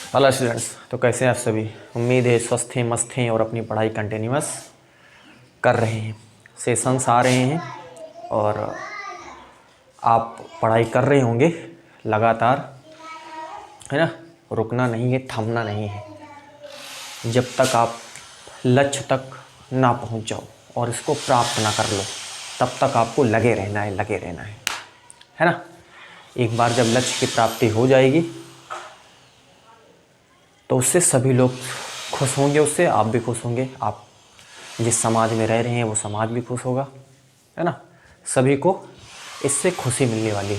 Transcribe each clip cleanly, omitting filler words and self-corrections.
Hello students, तो कैसे हैं आप सभी। उम्मीद है स्वस्थ हैं, मस्त हैं और अपनी पढ़ाई कंटिन्यूअस कर रहे हैं। सेशंस आ रहे हैं और आप पढ़ाई कर रहे होंगे लगातार, है ना। रुकना नहीं है, थमना नहीं है। जब तक आप लक्ष्य तक ना पहुंच जाओ और इसको प्राप्त ना कर लो, तब तक आपको लगे रहना है ना। एक बार जब लक्ष्य की प्राप्ति हो जाएगी तो उससे सभी लोग खुश होंगे, उससे आप भी खुश होंगे। आप जिस समाज में रह रहे हैं वो समाज भी खुश होगा, है ना। सभी को इससे खुशी मिलने वाली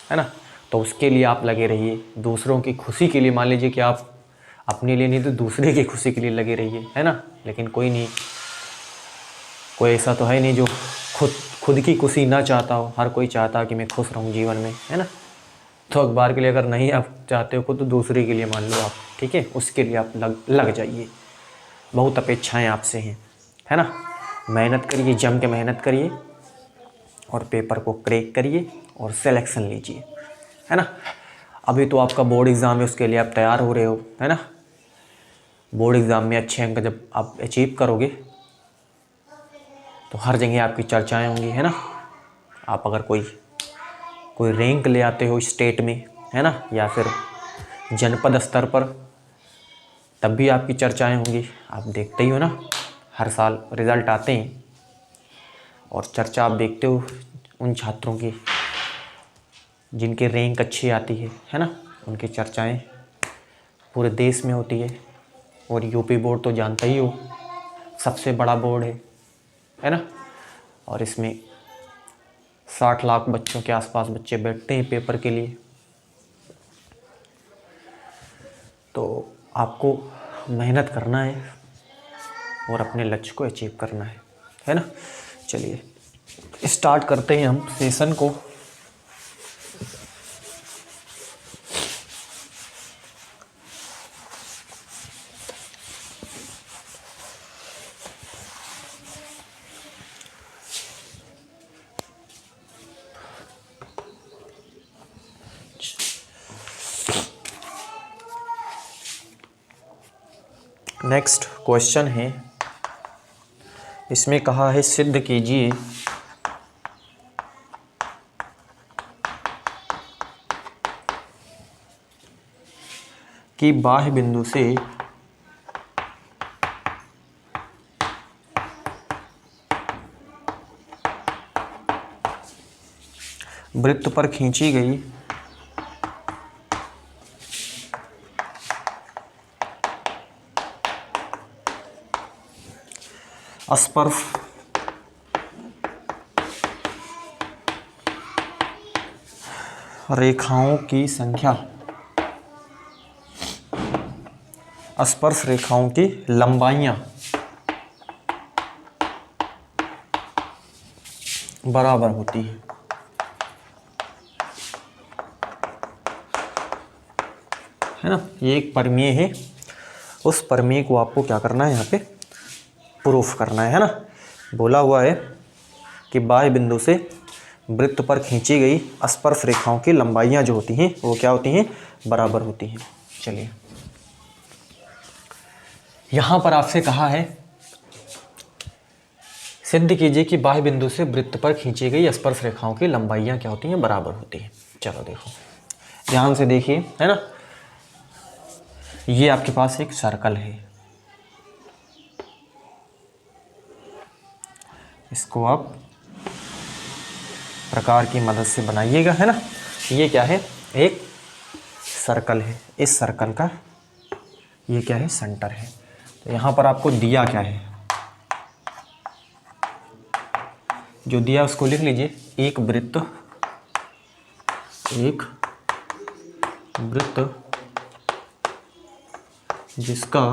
है ना। तो उसके लिए आप लगे रहिए। दूसरों की खुशी के लिए, मान लीजिए कि आप अपने लिए नहीं तो दूसरे की खुशी के लिए लगे रहिए, है ना। लेकिन कोई नहीं, कोई ऐसा तो है नहीं जो खुद की खुशी ना चाहता हो। हर कोई चाहता है कि मैं खुश रहूं जीवन में, है ना। तो अखबार के लिए अगर नहीं आप चाहते हो खुद, तो दूसरे के लिए मान लो आप, ठीक है। उसके लिए आप लग जाइए। बहुत अपेक्षाएं आपसे हैं, है ना। मेहनत करिए, जम के मेहनत करिए और पेपर को क्रैक करिए और सिलेक्शन लीजिए, है ना। अभी तो आपका बोर्ड एग्ज़ाम है, उसके लिए आप तैयार हो रहे हो, है ना। बोर्ड एग्ज़ाम में अच्छे अंक जब आप अचीव करोगे तो हर जगह आपकी चर्चाएं होंगी, है ना। आप अगर कोई रैंक ले आते हो स्टेट में, है ना, या फिर जनपद स्तर पर, तब भी आपकी चर्चाएं होंगी। आप देखते ही हो ना, हर साल रिज़ल्ट आते हैं और चर्चा आप देखते हो उन छात्रों की जिनकी रैंक अच्छी आती है ना। उनकी चर्चाएं पूरे देश में होती है। और यूपी बोर्ड तो जानता ही हो, सबसे बड़ा बोर्ड है ना। और इसमें 60 लाख बच्चों के आसपास बच्चे बैठते हैं पेपर के लिए। तो आपको मेहनत करना है और अपने लक्ष्य को अचीव करना है ना। चलिए स्टार्ट करते हैं हम सेशन को। नेक्स्ट क्वेश्चन है, इसमें कहा है सिद्ध कीजिए कि बाह्य बिंदु से वृत्त पर खींची गई स्पर्श रेखाओं की संख्या, स्पर्श रेखाओं की लंबाइयां बराबर होती है ना। ये एक प्रमेय है। उस प्रमेय को आपको क्या करना है, यहाँ पे प्रूफ करना है ना। बोला हुआ है कि बाह्य बिंदु से वृत्त पर खींची गई स्पर्श रेखाओं की लंबाइयां जो होती हैं वो क्या होती हैं, बराबर होती हैं। चलिए यहां पर आपसे कहा है सिद्ध कीजिए कि बाह्य बिंदु से वृत्त पर खींची गई स्पर्श रेखाओं की लंबाइयां क्या होती हैं, बराबर होती हैं। चलो देखो ध्यान से देखिए, है ना। ये आपके पास एक सर्कल है, इसको आप प्रकार की मदद से बनाइएगा, है ना। ये क्या है, एक सर्कल है। इस सर्कल का ये क्या है, सेंटर है। तो यहाँ पर आपको दिया क्या है, जो दिया उसको लिख लीजिए। एक वृत्त जिसका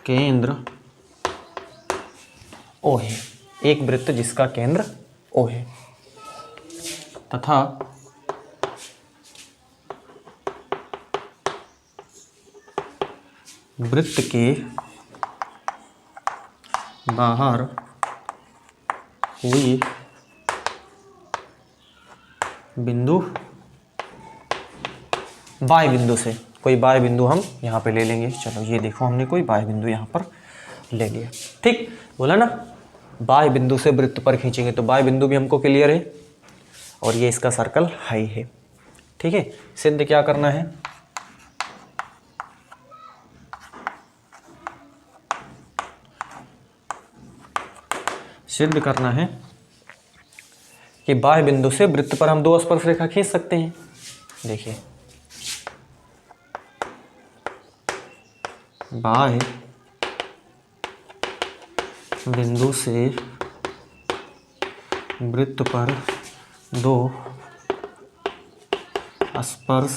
केंद्र O है, एक वृत्त जिसका केंद्र O है तथा वृत्त के बाहर कोई बिंदु बाह्य बिंदु से कोई बाह्य बिंदु हम यहाँ पे ले लेंगे। चलो ये देखो हमने कोई बाह्य बिंदु यहाँ पर ले लिया। ठीक, बोला ना बाह्य बिंदु से वृत्त पर खींचेंगे, तो बाह्य बिंदु भी हमको क्लियर है और ये इसका सर्कल हाई है। ठीक है, सिद्ध क्या करना है, सिद्ध करना है कि बाह्य बिंदु से वृत्त पर हम दो स्पर्श रेखा खींच सकते हैं। देखिए बाह्य बिंदु से वृत्त पर दो स्पर्श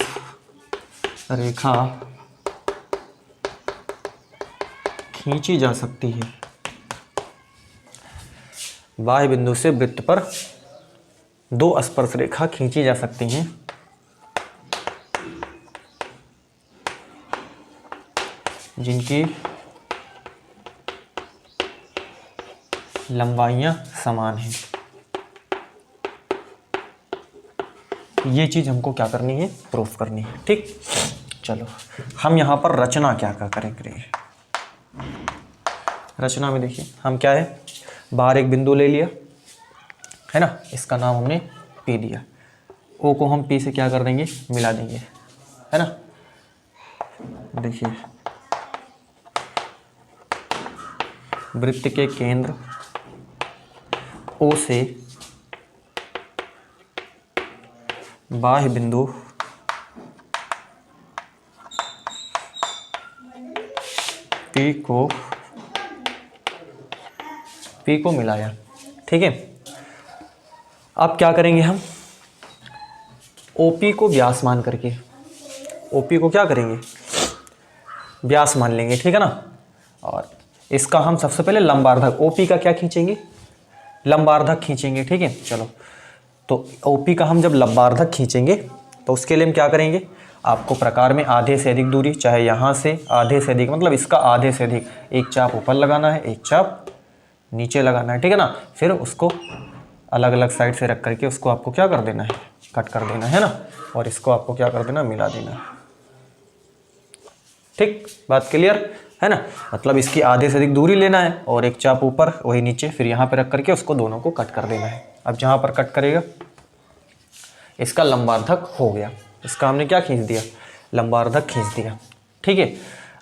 रेखा खींची जा सकती है। बाह्य बिंदु से वृत्त पर दो स्पर्श रेखा खींची जा सकती हैं जिनकी लंबाइयां समान हैं। ये चीज हमको क्या करनी है, प्रूफ करनी है। ठीक, चलो हम यहाँ पर रचना क्या क्या करेंगे। रचना में देखिए हम क्या है, बाहर एक बिंदु ले लिया है ना, इसका नाम हमने P दिया, O को हम P से क्या कर देंगे, मिला देंगे, है ना। देखिए वृत्त के केंद्र O से बाह्य बिंदु P को मिलाया। ठीक है, अब क्या करेंगे हम, OP को व्यास मान करके, OP को क्या करेंगे, व्यास मान लेंगे। ठीक है ना, और इसका हम सबसे पहले लंबार्धक OP का क्या खींचेंगे, लंबार्धक खींचेंगे। ठीक है, चलो तो OP का हम जब लंबार्धक खींचेंगे तो उसके लिए हम क्या करेंगे, आपको प्रकार में आधे से अधिक दूरी, चाहे यहाँ से आधे से अधिक मतलब इसका आधे से अधिक, एक चाप ऊपर लगाना है, एक चाप नीचे लगाना है। ठीक है ना, फिर उसको अलग अलग साइड से रख करके उसको आपको क्या कर देना है, कट कर देना है ना, और इसको आपको क्या कर देना, मिला देना है। ठीक, बात क्लियर है ना, मतलब इसकी आधे से अधिक दूरी लेना है और एक चाप ऊपर वही नीचे, फिर यहाँ पे रख करके उसको दोनों को कट कर देना है। अब जहाँ पर कट करेगा इसका लंबार्धक हो गया, इसका हमने क्या खींच दिया, लंबार्धक खींच दिया। ठीक है,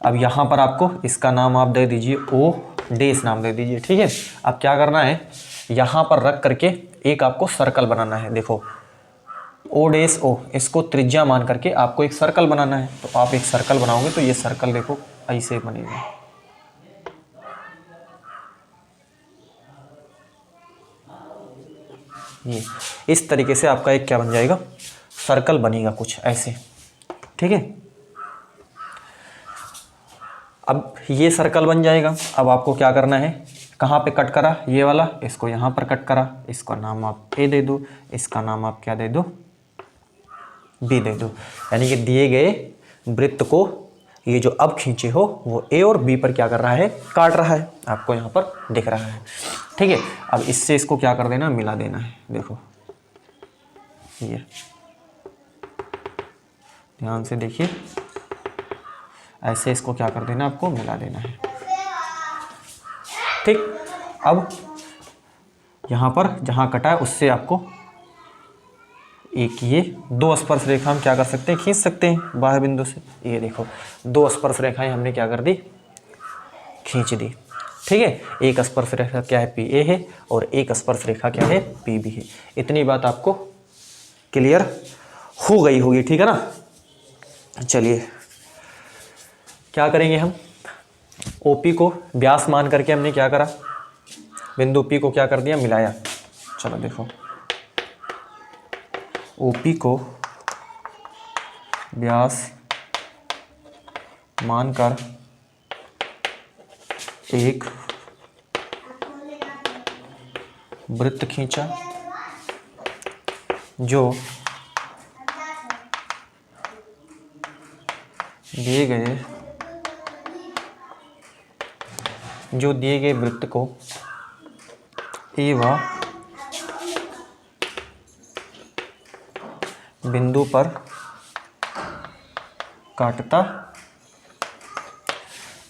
अब यहाँ पर आपको इसका नाम आप दे दीजिए O डैश नाम दे दीजिए। ठीक है, अब क्या करना है, यहाँ पर रख करके एक आपको सर्कल बनाना है। देखो O डैश O, इसको त्रिज्या मान करके आपको एक सर्कल बनाना है। तो आप एक सर्कल बनाओगे तो ये सर्कल देखो ऐसे बनेगा। ये इस तरीके से आपका एक क्या बन जाएगा, सर्कल बनेगा कुछ ऐसे। ठीक है, अब ये सर्कल बन जाएगा। अब आपको क्या करना है, कहाँ पे कट करा, ये वाला, इसको यहाँ पर कट करा, इसका नाम आप A दे दो, इसका नाम आप क्या दे दो, B दे दो। यानी कि दिए गए वृत्त को ये जो अब खींचे हो वो A और B पर क्या कर रहा है, काट रहा है, आपको यहाँ पर दिख रहा है। ठीक है, अब इससे इसको क्या कर देना, मिला देना है। देखो ये ध्यान से देखिए, ऐसे इसको क्या कर देना, आपको मिला देना है। ठीक, अब यहाँ पर जहाँ कटा है उससे आपको एक ये दो स्पर्श रेखा हम क्या कर सकते हैं, खींच सकते हैं बाह्य बिंदु से। ये देखो दो स्पर्श रेखाएं हमने क्या कर दी, खींच दी। ठीक है, एक स्पर्श रेखा क्या है, PA है, और एक स्पर्श रेखा क्या है, PB है। इतनी बात आपको क्लियर हो गई होगी। ठीक है ना, चलिए क्या करेंगे हम, OP को व्यास मान करके हमने क्या करा, बिंदु P को क्या कर दिया, मिलाया। चलो देखो OP को व्यास मानकर एक वृत्त खींचा जो दिए गए वृत्त को A व बिंदु पर काटता,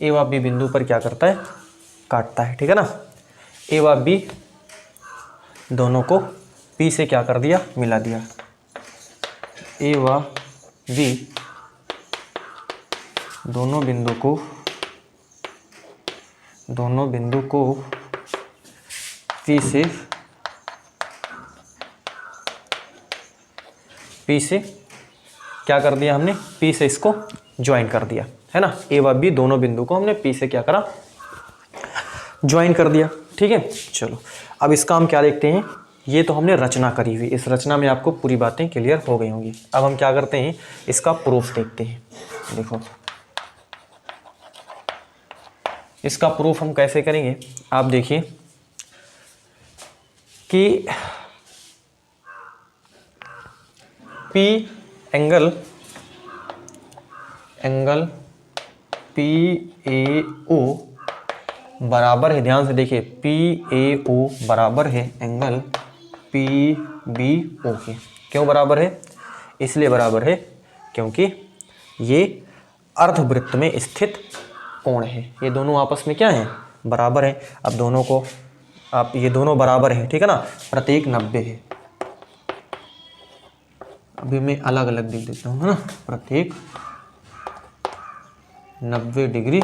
ए व बी बिंदु पर क्या करता है, काटता है, ठीक है ना। ए व बी दोनों को पी से क्या कर दिया, मिला दिया। ए व बी दोनों बिंदु को पी से क्या कर दिया हमने, पी से इसको ज्वाइन कर दिया, है ना। ए व बी दोनों बिंदु को हमने पी से क्या करा, ज्वाइन कर दिया, ठीक है। चलो अब इसका हम क्या देखते हैं, ये तो हमने रचना करी हुई, इस रचना में आपको पूरी बातें क्लियर हो गई होंगी। अब हम क्या करते हैं, इसका प्रूफ देखते हैं। देखो इसका प्रूफ हम कैसे करेंगे, आप देखिए कि पी एंगल पी ए ओ बराबर है, ध्यान से देखिए, पी ए ओ बराबर है एंगल पी बी ओ के। क्यों बराबर है, इसलिए बराबर है क्योंकि ये अर्धवृत्त में स्थित कोण है। ये दोनों आपस में क्या है, बराबर है। अब दोनों को आप, ये दोनों बराबर है, ठीक है ना, प्रत्येक 90 है। अभी मैं अलग अलग लिख देता हूँ, है ना, प्रत्येक 90 डिग्री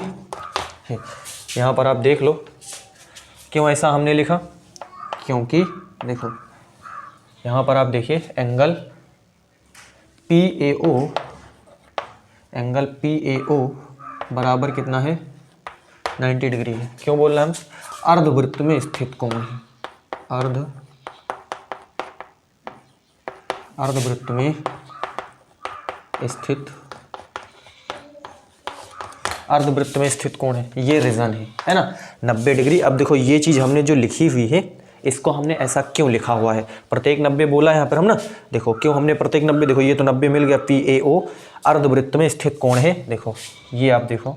है। यहाँ पर आप देख लो क्यों ऐसा हमने लिखा, क्योंकि देखो यहाँ पर आप देखिए एंगल पी ए ओ बराबर कितना है, 90 डिग्री है। क्यों बोल रहे हैं हम, अर्धवृत्त में स्थित कोण है, अर्धवृत्त में स्थित कोण है, ये रीजन है ना, 90 डिग्री। अब देखो ये चीज़ हमने जो लिखी हुई है, इसको हमने ऐसा क्यों लिखा हुआ है, प्रत्येक 90 बोला है यहाँ पर हम ना। देखो क्यों हमने प्रत्येक 90, देखो ये तो 90 मिल गया, पी ए ओ अर्धवृत्त में स्थित कोण है। देखो ये आप देखो,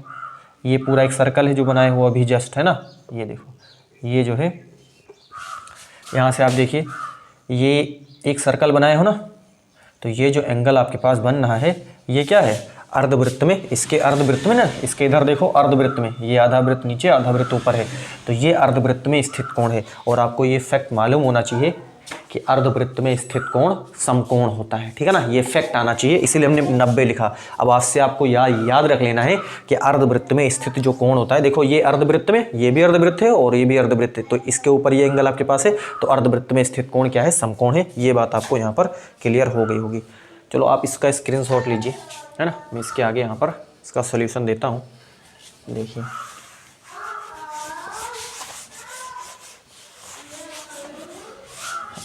ये पूरा एक सर्कल है जो बनाया हुआ अभी जस्ट, है ना। ये देखो ये जो है, यहाँ से आप देखिए ये एक सर्कल बनाए हो ना, तो ये जो एंगल आपके पास बन रहा है, ये क्या है, अर्धवृत्त में, इसके अर्धवृत्त में ना, इसके इधर देखो अर्धवृत्त में, ये आधा वृत्त नीचे आधा वृत्त ऊपर है, तो ये अर्धवृत्त में स्थित कोण है। और आपको ये फैक्ट मालूम होना चाहिए कि अर्धवृत्त में स्थित कोण समकोण होता है, ठीक है ना, ये फैक्ट आना चाहिए, इसीलिए हमने 90 लिखा। अब आज से आपको याद रख लेना है कि अर्धवृत्त में स्थित जो कोण होता है, देखो ये अर्धवृत्त में, ये भी अर्धवृत्त है और ये भी अर्धवृत्त है, तो इसके ऊपर ये एंगल आपके पास है, तो अर्धवृत्त में स्थित कोण क्या है, समकोण है। ये बात आपको यहाँ पर क्लियर हो गई होगी। चलो आप इसका स्क्रीनशॉट लीजिए, है ना, मैं इसके आगे यहाँ पर इसका सोल्यूशन देता हूँ। देखिए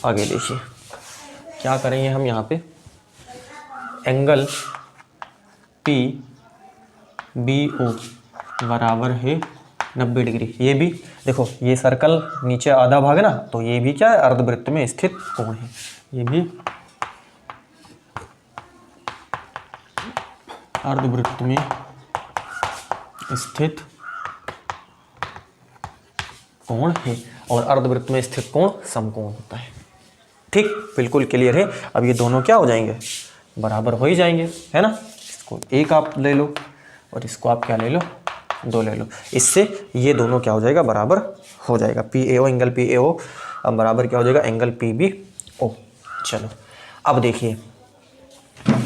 आगे देखिए क्या करेंगे हम, यहाँ पे एंगल पी बी ओ बराबर है 90 डिग्री। ये भी देखो, ये सर्कल नीचे आधा भाग है ना, तो ये भी क्या है, अर्धवृत्त में स्थित कोण है, ये भी अर्धवृत्त में स्थित कोण है, और अर्धवृत्त में स्थित कोण समकोण होता है। ठीक, बिल्कुल क्लियर है। अब ये दोनों क्या हो जाएंगे, बराबर हो ही जाएंगे, है ना। इसको एक आप ले लो और इसको आप क्या ले लो, 2 ले लो, इससे ये दोनों क्या हो जाएगा, बराबर हो जाएगा। P a o angle p a o अब बराबर क्या हो जाएगा, एंगल पी बी ओ। चलो अब देखिए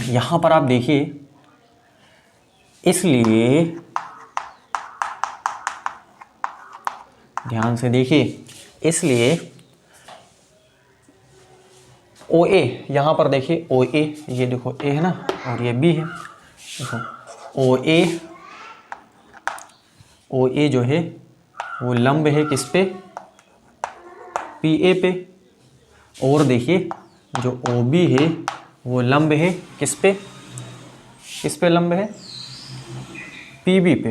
यहाँ पर आप देखिए, इसलिए ध्यान से देखिए, इसलिए ओ ए, यहाँ पर देखिए ओ ए, ये देखो ए है ना और ये बी है। देखो ओ ए जो है वो लंब है किस पे, पी ए पे, और देखिए जो ओ बी है वो लंब है किस पे लंब है, पी बी पे।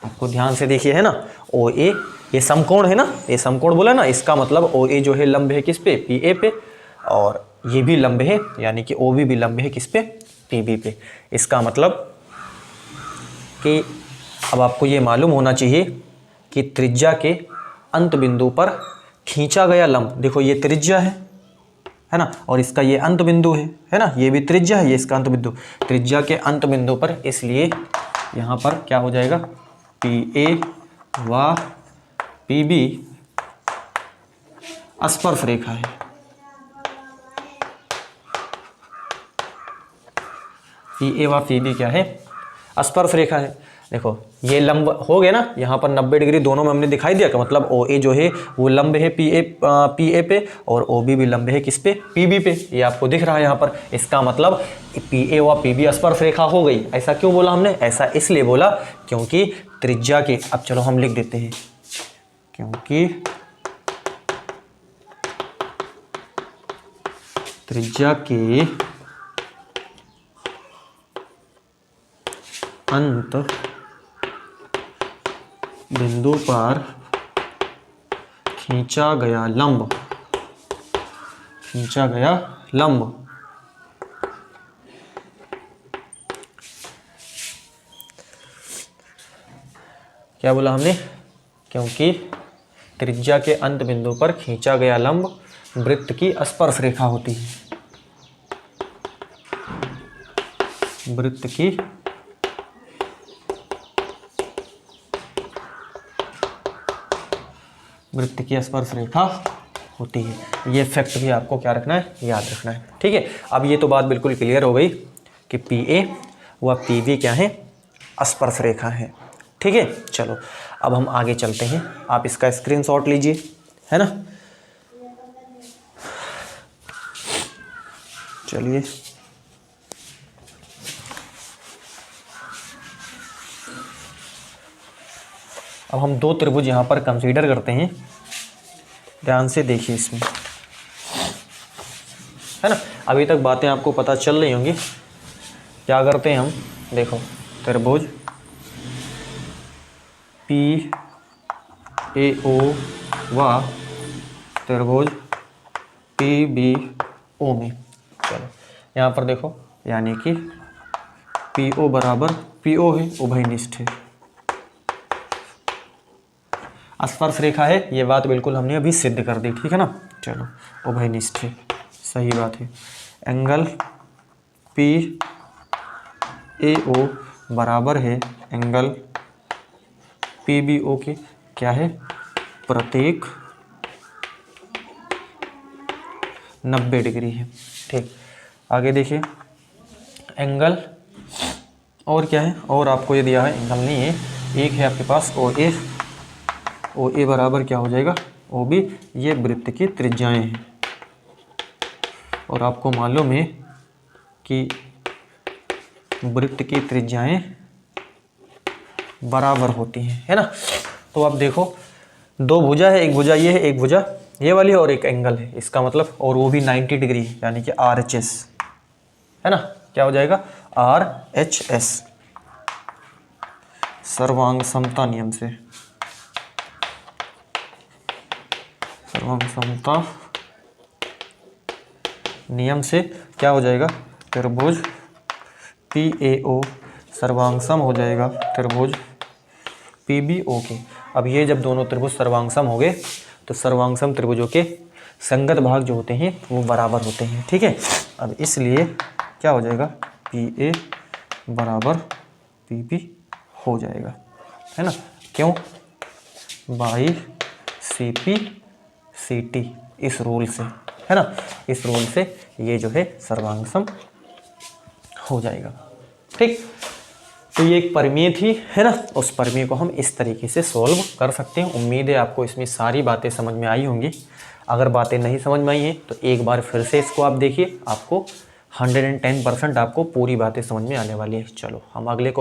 आपको ध्यान से देखिए, है ना, ओ ए ये समकोण है ना, ये समकोण बोला ना, इसका मतलब ओ ए जो है लंब है किस पे, पी ए पे, और ये भी लंब है, यानी कि ओ बी भी लंब है किस पे, पी बी पे। इसका मतलब कि अब आपको ये मालूम होना चाहिए कि त्रिज्या के अंत बिंदु पर खींचा गया लंब, देखो ये त्रिज्या है है ना, और इसका ये अंत बिंदु है ना, ये भी त्रिज्या है, ये इसका अंत बिंदु, त्रिज्या के अंत बिंदु पर, इसलिए यहाँ पर क्या हो जाएगा, PA व PB स्पर्श रेखा है। PA व PB क्या है, स्पर्श रेखा है। देखो ये लंब हो गया ना, यहाँ पर 90 डिग्री दोनों में हमने दिखाई दिया, कि मतलब OA जो है वो लंब है PA पे, और OB भी लंब है किस पे, PB पे, ये आपको दिख रहा है यहाँ पर। इसका मतलब PA व PB स्पर्श रेखा हो गई। ऐसा क्यों बोला हमने, ऐसा इसलिए बोला क्योंकि त्रिज्या के, अब चलो हम लिख देते हैं, क्योंकि त्रिज्या के अंत बिंदु पर खींचा गया लंब क्या बोला हमने, क्योंकि त्रिज्या के अंत बिंदु पर खींचा गया लंब वृत्त की स्पर्श रेखा होती है, वृत्त की स्पर्श रेखा होती है। ये फैक्ट भी आपको क्या रखना है, याद रखना है, ठीक है। अब ये तो बात बिल्कुल क्लियर हो गई कि PA व PB क्या है, स्पर्श रेखा है, ठीक है। चलो अब हम आगे चलते हैं, आप इसका स्क्रीनशॉट लीजिए, है ना। चलिए अब हम दो त्रिभुज यहाँ पर कंसीडर करते हैं, ध्यान से देखिए इसमें, है ना। अभी तक बातें आपको पता चल रही होंगी। क्या करते हैं हम, देखो त्रिभुज PAO व त्रिभुज PBO में, चलो यहाँ पर देखो, यानी कि PO बराबर PO है, उभयनिष्ठ है, स्पर्श रेखा है, ये बात बिल्कुल हमने अभी सिद्ध कर दी, ठीक है ना। चलो उभयनिष्ठ है, सही बात है। एंगल PAO बराबर है एंगल PBO के, क्या है, प्रत्येक 90 डिग्री है, ठीक। आगे देखिए एंगल, और क्या है, और आपको ये दिया है, एंगल नहीं है, एक है आपके पास OA बराबर क्या हो जाएगा, OB, ये वृत्त की त्रिज्याएं हैं, और आपको मालूम है कि वृत्त की त्रिज्याएं बराबर होती हैं, है ना। तो आप देखो दो भुजा है, एक भुजा ये है, एक भुजा ये वाली, और एक एंगल है, इसका मतलब, और वो भी 90 डिग्री है, यानी कि RHS, है ना। क्या हो जाएगा, RHS, सर्वांग समता नियम से, सर्वांग समता नियम से क्या हो जाएगा, त्रिभुज PAO सर्वांग सम हो जाएगा त्रिभुज PBO के। अब ये जब दोनों त्रिभुज सर्वांग सम हो गए, तो सर्वांग सम त्रिभुजों के संगत भाग जो होते हैं वो बराबर होते हैं, ठीक है। अब इसलिए क्या हो जाएगा, PA बराबर PB हो जाएगा, है ना। क्यों, बाई CP CT, इस रूल से, है ना, इस रूल से ये जो है सर्वांग सम हो जाएगा, ठीक। तो ये एक प्रमेय थी, है ना, उस प्रमेय को हम इस तरीके से सॉल्व कर सकते हैं। उम्मीद है आपको इसमें सारी बातें समझ में आई होंगी। अगर बातें नहीं समझ में आई हैं तो एक बार फिर से इसको आप देखिए, आपको 110% आपको पूरी बातें समझ में आने वाली है। चलो हम अगले को